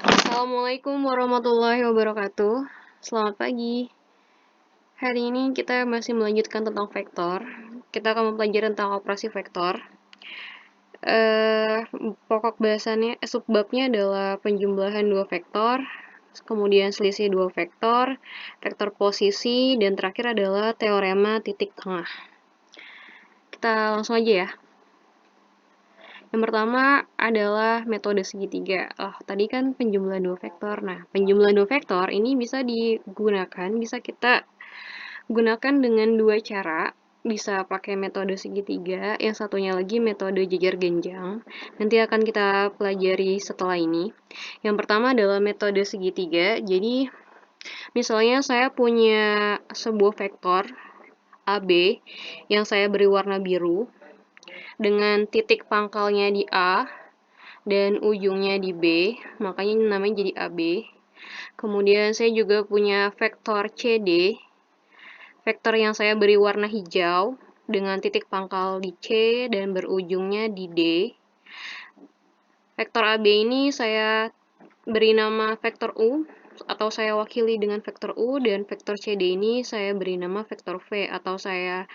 Assalamualaikum warahmatullahi wabarakatuh. Selamat pagi. Hari ini kita masih melanjutkan tentang vektor. Kita akan mempelajari tentang operasi vektor. Pokok bahasannya, subbabnya adalah penjumlahan dua vektor, kemudian selisih dua vektor, vektor posisi, dan terakhir adalah teorema titik tengah. Kita langsung aja ya. Yang pertama adalah metode segitiga. Tadi kan penjumlahan dua vektor. Nah, penjumlahan dua vektor ini bisa digunakan, bisa kita gunakan dengan dua cara. Bisa pakai metode segitiga, yang satunya lagi metode jejer genjang. Nanti akan kita pelajari setelah ini. Yang pertama adalah metode segitiga. Jadi, misalnya saya punya sebuah vektor AB yang saya beri warna biru dengan titik pangkalnya di A dan ujungnya di B, makanya namanya jadi AB. Kemudian saya juga punya vektor CD, vektor yang saya beri warna hijau dengan titik pangkal di C dan berujungnya di D. Vektor AB ini saya beri nama vektor U, atau saya wakili dengan vektor U, dan vektor CD ini saya beri nama vektor V, atau saya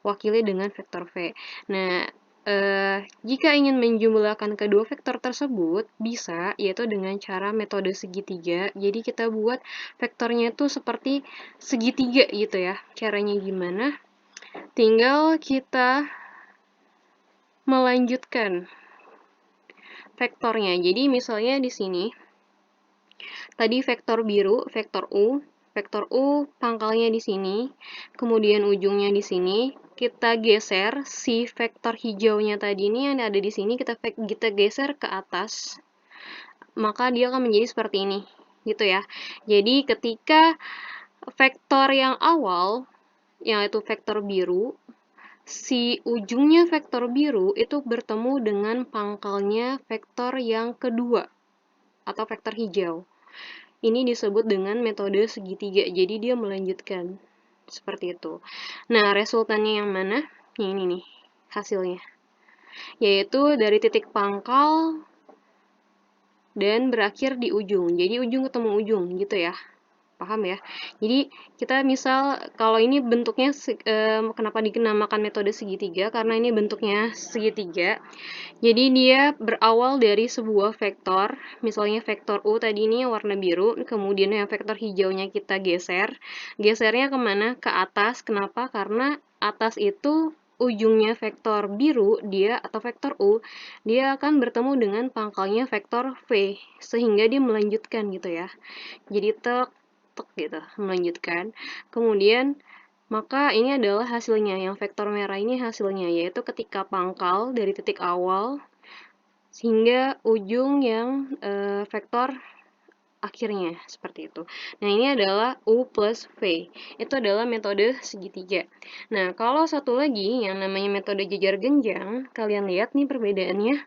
wakili dengan vektor V. Nah, jika ingin menjumlahkan kedua vektor tersebut, bisa, yaitu dengan cara metode segitiga. Jadi kita buat vektornya itu seperti segitiga gitu ya. Caranya gimana? Tinggal kita melanjutkan vektornya. Jadi misalnya di sini, tadi vektor biru, vektor U pangkalnya di sini, kemudian ujungnya di sini. Kita geser si vektor hijaunya tadi ini yang ada di sini, kita geser ke atas, maka dia akan menjadi seperti ini, gitu ya. Jadi ketika vektor yang awal, yaitu vektor biru, si ujungnya vektor biru itu bertemu dengan pangkalnya vektor yang kedua, atau vektor hijau. Ini disebut dengan metode segitiga, jadi dia melanjutkan. Seperti itu. Nah, resultannya yang mana? Yang ini nih, hasilnya. Yaitu dari titik pangkal dan berakhir di ujung. Jadi ujung ketemu ujung, gitu ya. Paham ya? Jadi kita misal, kalau ini bentuknya, kenapa dinamakan metode segitiga? Karena ini bentuknya segitiga. Jadi dia berawal dari sebuah vektor, misalnya vektor U tadi ini warna biru, kemudian yang vektor hijaunya kita geser. Gesernya kemana? Ke atas. Kenapa? Karena atas itu ujungnya vektor biru, dia atau vektor U, dia akan bertemu dengan pangkalnya vektor V, sehingga dia melanjutkan gitu ya. Jadi tek gitu, melanjutkan. Kemudian maka ini adalah hasilnya, yang vektor merah ini hasilnya, yaitu ketika pangkal dari titik awal sehingga ujung yang vektor akhirnya, seperti itu. Nah, ini adalah U plus V. Itu adalah metode segitiga. Nah, kalau satu lagi yang namanya metode jejer genjang, kalian lihat nih perbedaannya.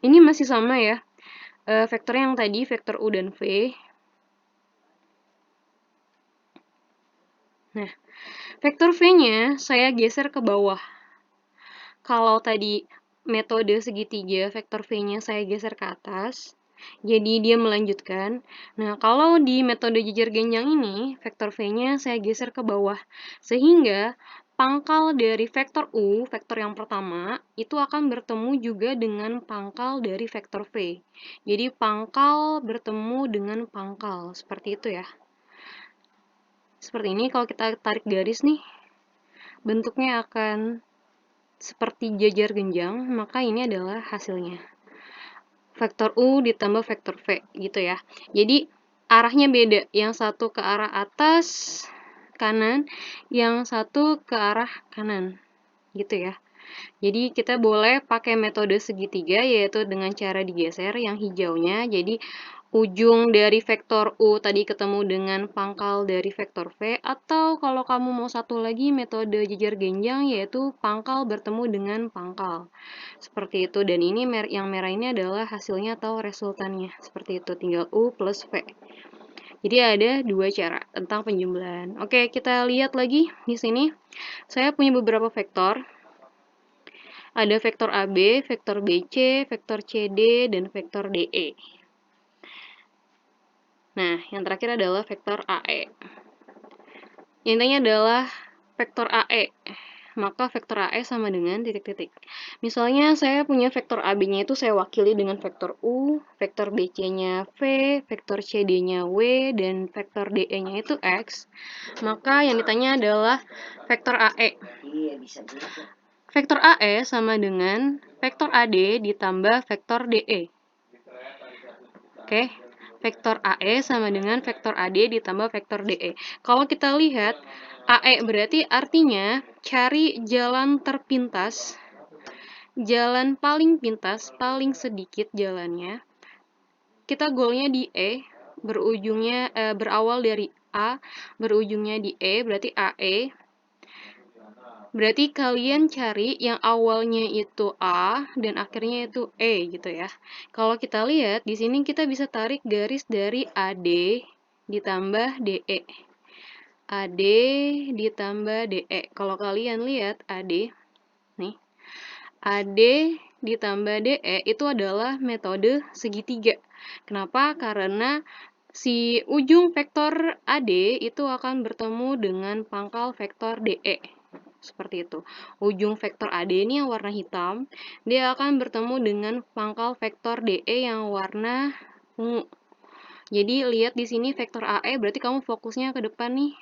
Ini masih sama ya. Vektor yang tadi, vektor U dan V. Nah, vektor V-nya saya geser ke bawah. Kalau tadi metode segitiga, vektor V-nya saya geser ke atas, jadi dia melanjutkan. Nah, kalau di metode jejer genjang ini, vektor V-nya saya geser ke bawah, sehingga pangkal dari vektor U, vektor yang pertama, itu akan bertemu juga dengan pangkal dari vektor V. Jadi pangkal bertemu dengan pangkal, seperti itu ya. Seperti ini, kalau kita tarik garis nih, bentuknya akan seperti jejer genjang, maka ini adalah hasilnya. Vektor U ditambah vektor V, gitu ya. Jadi, arahnya beda. Yang satu ke arah atas, kanan, yang satu ke arah kanan, gitu ya. Jadi, kita boleh pakai metode segitiga, yaitu dengan cara digeser yang hijaunya. Jadi, ujung dari vektor U tadi ketemu dengan pangkal dari vektor V, atau kalau kamu mau satu lagi metode jejer genjang, yaitu pangkal bertemu dengan pangkal. Seperti itu, dan ini yang merah ini adalah hasilnya atau resultannya. Seperti itu, tinggal U plus V. Jadi ada dua cara tentang penjumlahan. Oke, kita lihat lagi di sini. Saya punya beberapa vektor. Ada vektor AB, vektor BC, vektor CD, dan vektor DE. Nah, yang terakhir adalah vektor AE. Intinya adalah vektor AE. Maka vektor AE sama dengan titik-titik. Misalnya saya punya vektor AB-nya itu saya wakili dengan vektor U, vektor BC-nya V, vektor CD-nya W, dan vektor DE-nya itu X. Maka yang ditanya adalah vektor AE. Vektor AE sama dengan vektor AD ditambah vektor DE. Oke, vektor AE sama dengan vektor AD ditambah vektor DE. Kalau kita lihat, AE berarti artinya cari jalan terpintas, jalan paling pintas, paling sedikit jalannya. Kita goalnya di E, berawal dari A, berujungnya di E, berarti AE. Berarti kalian cari yang awalnya itu A dan akhirnya itu E gitu ya. Kalau kita lihat di sini kita bisa tarik garis dari AD ditambah DE. AD ditambah DE. Kalau kalian lihat AD nih. AD ditambah DE itu adalah metode segitiga. Kenapa? Karena si ujung vektor AD itu akan bertemu dengan pangkal vektor DE. Seperti itu. Ujung vektor AD ini yang warna hitam, dia akan bertemu dengan pangkal vektor DE yang warna ungu. Jadi lihat di sini vektor AE berarti kamu fokusnya ke depan nih.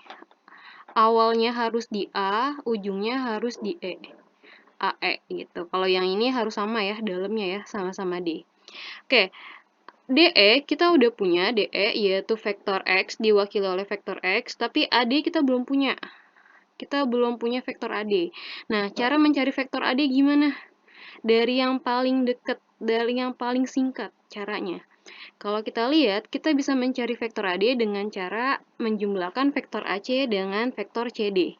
Awalnya harus di A, ujungnya harus di E. AE gitu. Kalau yang ini harus sama ya, dalamnya ya, sama-sama D. Oke. DE kita udah punya, DE yaitu vektor X diwakili oleh vektor X, tapi AD kita belum punya. Kita belum punya vektor AD. Nah, cara mencari vektor AD gimana? Dari yang paling dekat, dari yang paling singkat caranya. Kalau kita lihat, kita bisa mencari vektor AD dengan cara menjumlahkan vektor AC dengan vektor CD.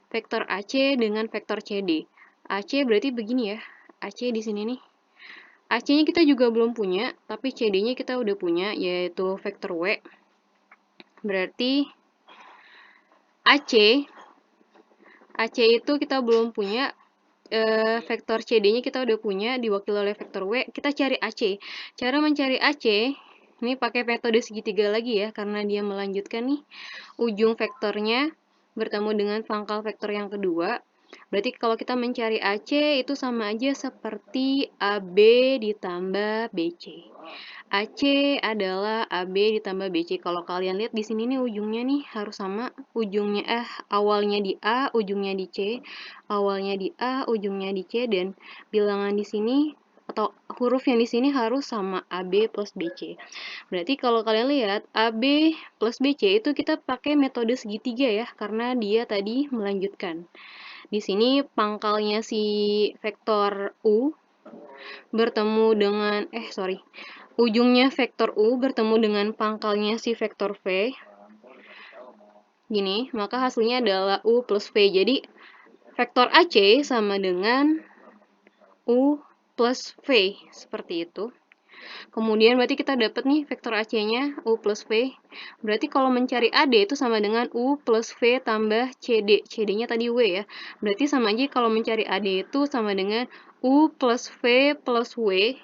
Vektor AC dengan vektor CD. AC berarti begini ya. AC di sini nih. AC-nya kita juga belum punya, tapi CD-nya kita udah punya, yaitu vektor W. Berarti AC itu kita belum punya, vektor CD-nya kita udah punya, diwakili oleh vektor W. Kita cari AC. Cara mencari AC, ini pakai metode segitiga lagi ya, karena dia melanjutkan nih. Ujung vektornya bertemu dengan pangkal vektor yang kedua. Berarti kalau kita mencari AC itu sama aja seperti AB ditambah BC. AC adalah AB ditambah BC. Kalau kalian lihat di sini nih ujungnya nih harus sama. Ujungnya awalnya di A, ujungnya di C. Awalnya di A, ujungnya di C, dan bilangan di sini atau huruf yang di sini harus sama AB plus BC. Berarti kalau kalian lihat AB plus BC itu kita pakai metode segitiga ya, karena dia tadi melanjutkan. Di sini pangkalnya si vektor U bertemu dengan, ujungnya vektor U bertemu dengan pangkalnya si vektor V. Gini, maka hasilnya adalah U plus V. Jadi, vektor AC sama dengan U plus V. Seperti itu. Kemudian berarti kita dapat nih vektor AC-nya U plus V. Berarti kalau mencari AD itu sama dengan U plus V tambah CD. CD-nya tadi W ya. Berarti sama aja kalau mencari AD itu sama dengan U plus V plus W.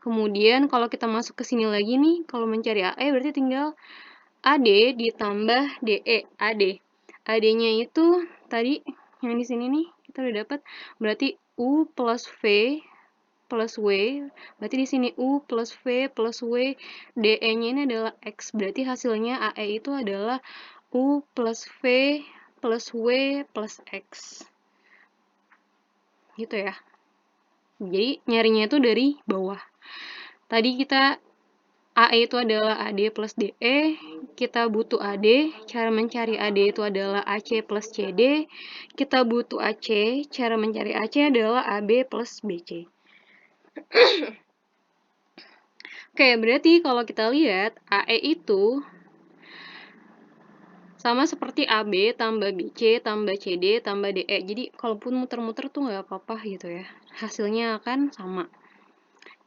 Kemudian kalau kita masuk ke sini lagi nih, kalau mencari AE berarti tinggal AD ditambah DE. AD. AD-nya itu tadi yang di sini nih kita udah dapat, berarti U plus V plus W, berarti di sini U plus V plus W, DE-nya ini adalah X, berarti hasilnya AE itu adalah U plus V plus W plus X. Gitu ya. Jadi nyarinya itu dari bawah. Tadi kita AE itu adalah AD plus DE, kita butuh AD, cara mencari AD itu adalah AC plus CD, kita butuh AC, cara mencari AC adalah AB plus BC. Oke, berarti kalau kita lihat AE itu sama seperti AB tambah BC tambah CD tambah DE. Jadi kalaupun muter-muter tuh nggak apa-apa gitu ya. Hasilnya akan sama.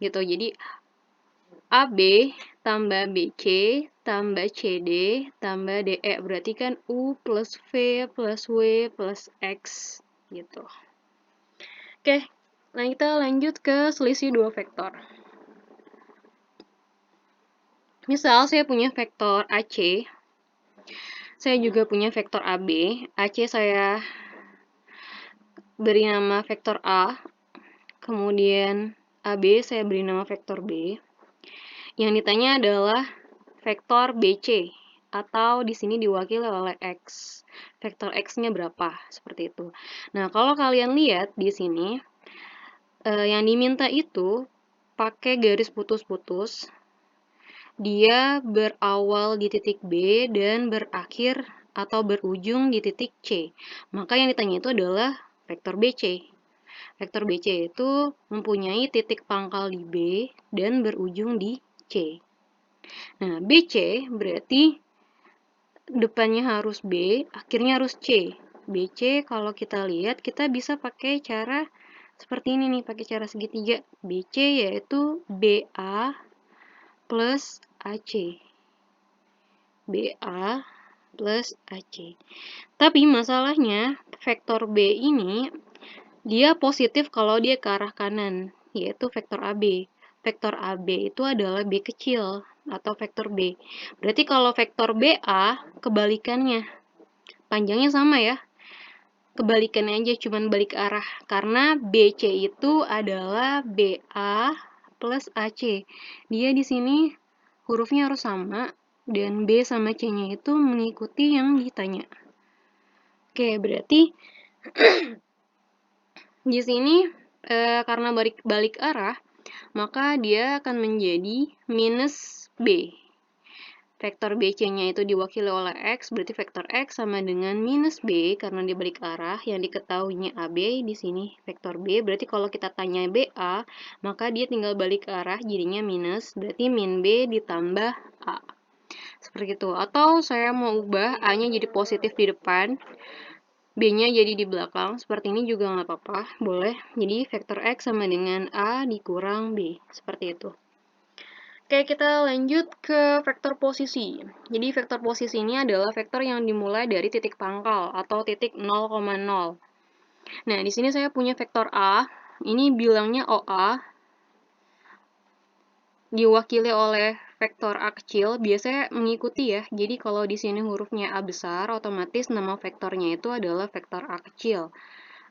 Gitu. Jadi AB tambah BC tambah CD tambah DE. Berarti kan U plus V plus W plus X gitu. Oke, Nah, kita lanjut ke selisih dua vektor. Misal saya punya vektor AC, saya juga punya vektor AB. AC saya beri nama vektor A, kemudian AB saya beri nama vektor B. Yang ditanya adalah vektor BC, atau di sini diwakili oleh X. Vektor X-nya berapa? Seperti itu. Nah, kalau kalian lihat di sini, yang diminta itu pakai garis putus-putus. Dia berawal di titik B dan berakhir atau berujung di titik C. Maka yang ditanya itu adalah vektor BC. Vektor BC itu mempunyai titik pangkal di B dan berujung di C. Nah, BC berarti depannya harus B, akhirnya harus C. BC kalau kita lihat, kita bisa pakai cara seperti ini nih, pakai cara segitiga. BC yaitu BA plus AC. BA plus AC. Tapi masalahnya, vektor B ini, dia positif kalau dia ke arah kanan, yaitu vektor AB. Vektor AB itu adalah B kecil, atau vektor B. Berarti kalau vektor BA, kebalikannya. Panjangnya sama ya. Kebalikannya aja, cuman balik arah. Karena BC itu adalah BA plus AC. Dia di sini hurufnya harus sama, dan B sama C-nya itu mengikuti yang ditanya. Oke, berarti di sini karena balik arah, maka dia akan menjadi minus B. Vektor BC-nya itu diwakili oleh X, berarti vektor X sama dengan minus B karena dia balik arah. Yang diketahuinya AB di sini vektor B, berarti kalau kita tanya BA, maka dia tinggal balik arah jadinya minus, berarti min B ditambah A. Seperti itu. Atau saya mau ubah A-nya jadi positif di depan, B-nya jadi di belakang. Seperti ini juga nggak apa-apa, boleh. Jadi vektor X sama dengan A dikurang B. Seperti itu. Oke, kita lanjut ke vektor posisi. Jadi vektor posisi ini adalah vektor yang dimulai dari titik pangkal atau titik 0,0. Nah, di sini saya punya vektor A. Ini bilangnya OA. Diwakili oleh vektor A kecil, biasanya mengikuti ya. Jadi kalau di sini hurufnya A besar, otomatis nama vektornya itu adalah vektor A kecil.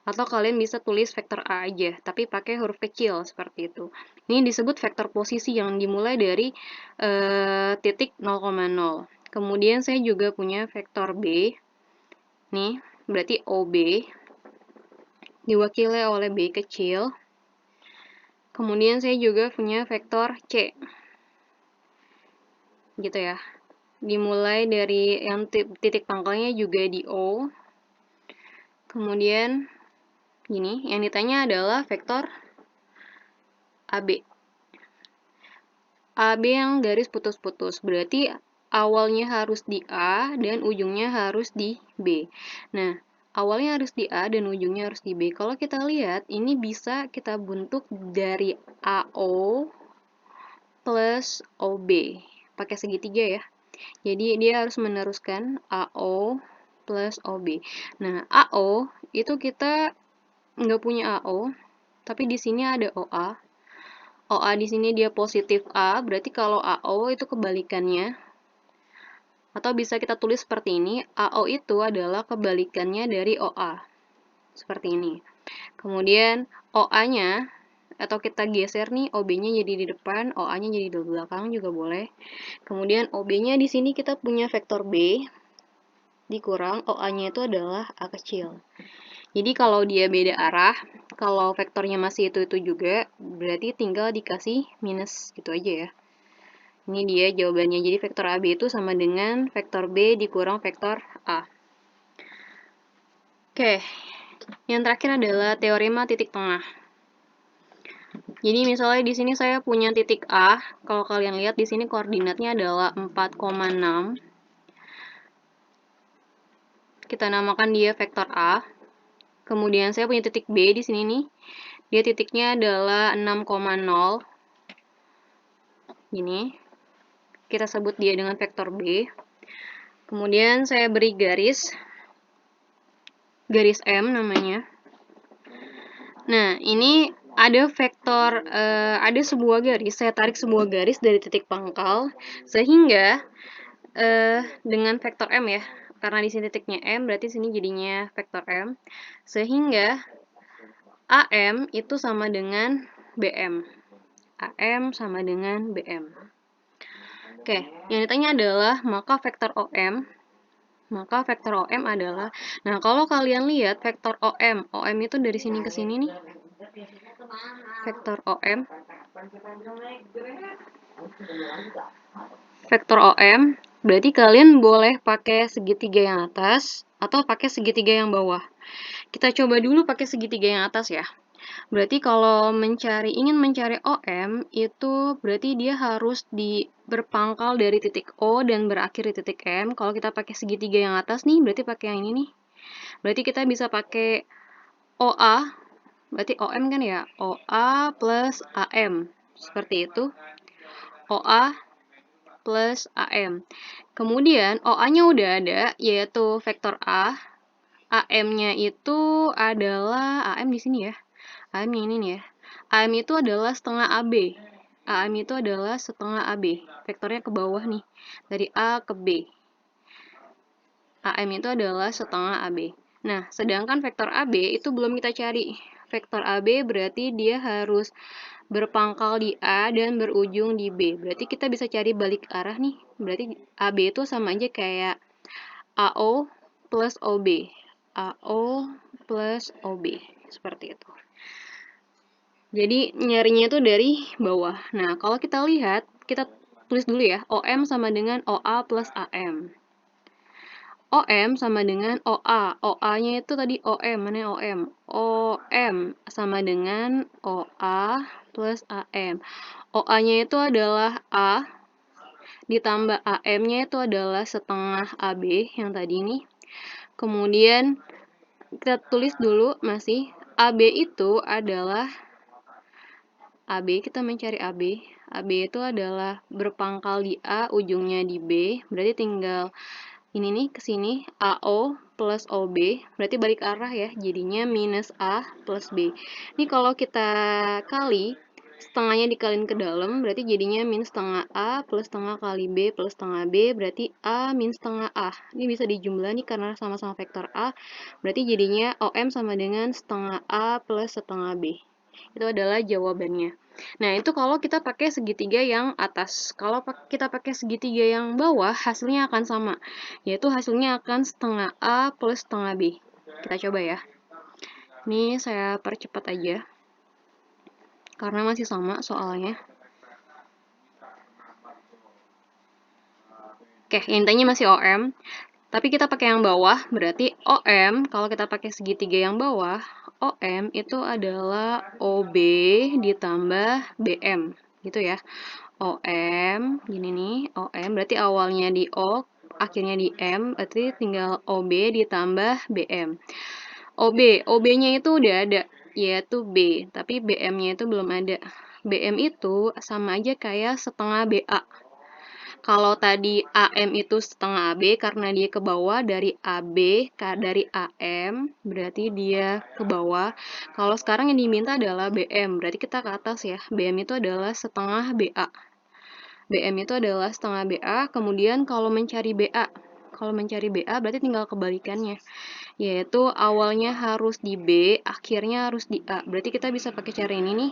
Atau kalian bisa tulis vektor A aja, tapi pakai huruf kecil, seperti itu. Ini disebut vektor posisi yang dimulai dari titik 0,0. Kemudian saya juga punya vektor B. Nih, berarti OB. Diwakili oleh B kecil. Kemudian saya juga punya vektor C. Gitu ya. Dimulai dari yang titik pangkalnya juga di O. Kemudian gini, yang ditanya adalah vektor AB. AB yang garis putus-putus, berarti awalnya harus di A dan ujungnya harus di B. Nah, awalnya harus di A dan ujungnya harus di B. Kalau kita lihat, ini bisa kita bentuk dari AO plus OB. Pakai segitiga ya. Jadi dia harus meneruskan AO plus OB. Nah, AO itu kita nggak punya AO, tapi di sini ada OA. OA di sini dia positif A, berarti kalau AO itu kebalikannya. Atau bisa kita tulis seperti ini, AO itu adalah kebalikannya dari OA. Seperti ini. Kemudian OA-nya, atau kita geser nih, OB-nya jadi di depan, OA-nya jadi di belakang juga boleh. Kemudian OB-nya di sini kita punya vektor B, dikurang OA-nya itu adalah A kecil. Jadi kalau dia beda arah, kalau vektornya masih itu juga, berarti tinggal dikasih minus gitu aja ya. Ini dia jawabannya. Jadi vektor AB itu sama dengan vektor B dikurang vektor A. Oke, yang terakhir adalah teorema titik tengah. Jadi misalnya di sini saya punya titik A, kalau kalian lihat di sini koordinatnya adalah 4,6. Kita namakan dia vektor A. Kemudian saya punya titik B di sini nih. Dia titiknya adalah 6,0. Gini. Kita sebut dia dengan vektor B. Kemudian saya beri garis M namanya. Nah, ini ada vektor, ada sebuah garis, saya tarik sebuah garis dari titik pangkal, sehingga dengan vektor M ya, karena di sini titiknya M, berarti sini jadinya vektor M, sehingga AM itu sama dengan BM. AM sama dengan BM. Oke, yang ditanya adalah maka vektor OM adalah, nah kalau kalian lihat vektor OM itu dari sini ke sini nih, vektor OM, berarti kalian boleh pakai segitiga yang atas atau pakai segitiga yang bawah. Kita coba dulu pakai segitiga yang atas ya. Berarti kalau ingin mencari OM, itu berarti dia harus berpangkal dari titik O dan berakhir di titik M. Kalau kita pakai segitiga yang atas nih, berarti pakai yang ini nih. Berarti kita bisa pakai OA, berarti OM kan ya? OA plus AM. Seperti itu. OA plus AM. Kemudian OA-nya udah ada, yaitu vektor A. AM-nya itu adalah, AM di sini ya. AM yang ini nih ya. AM itu adalah setengah AB. AM itu adalah setengah AB. Vektornya ke bawah nih. Dari A ke B. AM itu adalah setengah AB. Nah, sedangkan vektor AB itu belum kita cari. Vektor AB berarti dia harus berpangkal di A dan berujung di B. Berarti kita bisa cari balik arah nih. Berarti AB itu sama aja kayak AO plus OB. AO plus OB. Seperti itu. Jadi nyarinya itu dari bawah. Nah, kalau kita lihat, kita tulis dulu ya. OM sama dengan OA plus AM. OM sama dengan OA. OA-nya itu tadi OM. Mana OM? OM sama dengan OA plus AM. OA-nya itu adalah A, ditambah AM-nya itu adalah setengah AB yang tadi nih. Kemudian kita tulis dulu masih AB itu adalah AB, kita mencari AB. AB itu adalah berpangkal di A, ujungnya di B. Berarti tinggal ini nih ke sini, AO plus OB. Berarti balik arah ya, jadinya minus A plus B. Ini kalau kita kali, setengahnya dikaliin ke dalam, berarti jadinya min setengah A plus setengah kali B plus setengah B, berarti A min setengah A. Ini bisa dijumlah nih karena sama-sama vektor A, berarti jadinya OM sama dengan setengah A plus setengah B. Itu adalah jawabannya. Nah, itu kalau kita pakai segitiga yang atas. Kalau kita pakai segitiga yang bawah, hasilnya akan sama. Yaitu hasilnya akan setengah A plus setengah B. Kita coba ya. Ini saya percepat aja. Karena masih sama soalnya. Oke, intinya masih OM. Tapi kita pakai yang bawah, berarti OM, kalau kita pakai segitiga yang bawah, OM itu adalah OB ditambah BM, gitu ya. OM, gini nih, OM, berarti awalnya di O, akhirnya di M, berarti tinggal OB ditambah BM. OB-nya itu udah ada, yaitu B, tapi BM-nya itu belum ada. BM itu sama aja kayak setengah BA. Kalau tadi AM itu setengah AB karena dia ke bawah dari AB, dari AM, berarti dia ke bawah. Kalau sekarang yang diminta adalah BM, berarti kita ke atas ya. BM itu adalah setengah BA. BM itu adalah setengah BA, kemudian kalau mencari BA berarti tinggal kebalikannya, yaitu awalnya harus di B, akhirnya harus di A. Berarti kita bisa pakai cara ini nih,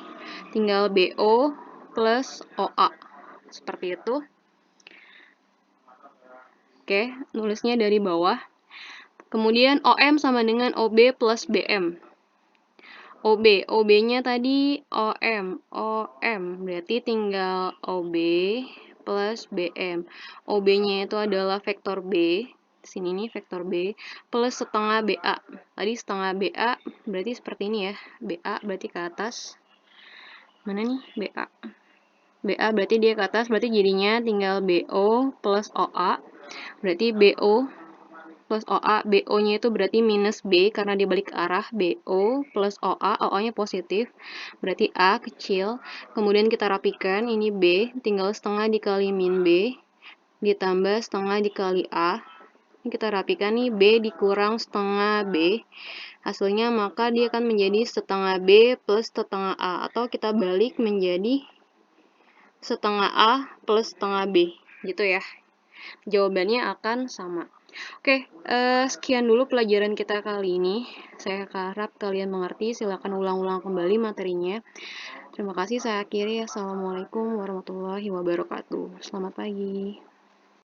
tinggal BO plus OA. Seperti itu. Oke, nulisnya dari bawah. Kemudian OM sama dengan OB plus BM. OB-nya tadi OM, berarti tinggal OB plus BM. OB-nya itu adalah vektor B, sini nih vektor B, plus setengah BA. Tadi setengah BA, berarti seperti ini ya, BA berarti ke atas. Mana nih BA? BA berarti dia ke atas, berarti jadinya tinggal BO plus OA. Berarti BO plus OA, BO-nya itu berarti minus B karena dibalik arah, BO plus OA, OA-nya positif, berarti A kecil. Kemudian kita rapikan, ini B, tinggal setengah dikali min B, ditambah setengah dikali A. Ini kita rapikan nih, B dikurang setengah B, Hasilnya maka dia akan menjadi setengah B plus setengah A, atau kita balik menjadi setengah A plus setengah B, gitu ya. Jawabannya akan sama. Oke, sekian dulu pelajaran kita kali ini. Saya harap kalian mengerti. Silakan ulang-ulang kembali materinya. Terima kasih, saya akhiri. Assalamualaikum warahmatullahi wabarakatuh. Selamat pagi.